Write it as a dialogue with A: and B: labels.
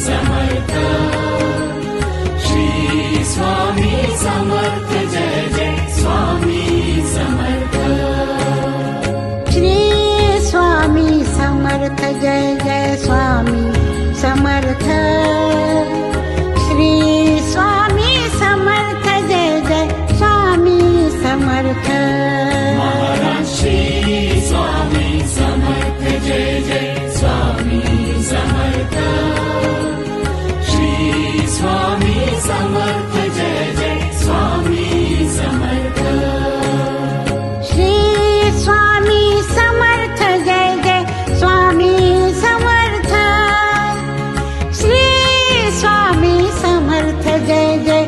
A: Samarth Shri Swami Samarth Jai Jai Swami Samarth
B: Shri Swami Samarth Jai Jai Swami Samarth Shri Swami Samarth Jai Jai Swami Samarth
A: Maharaj Shri Swami Samarth Jai Jai Swami Samarth Shri Swami Samarth Jai Jai Swami Samarth
B: Shri Swami Samarth Jai Jai Swami Samarth Shri Swami Samarth Jai Jai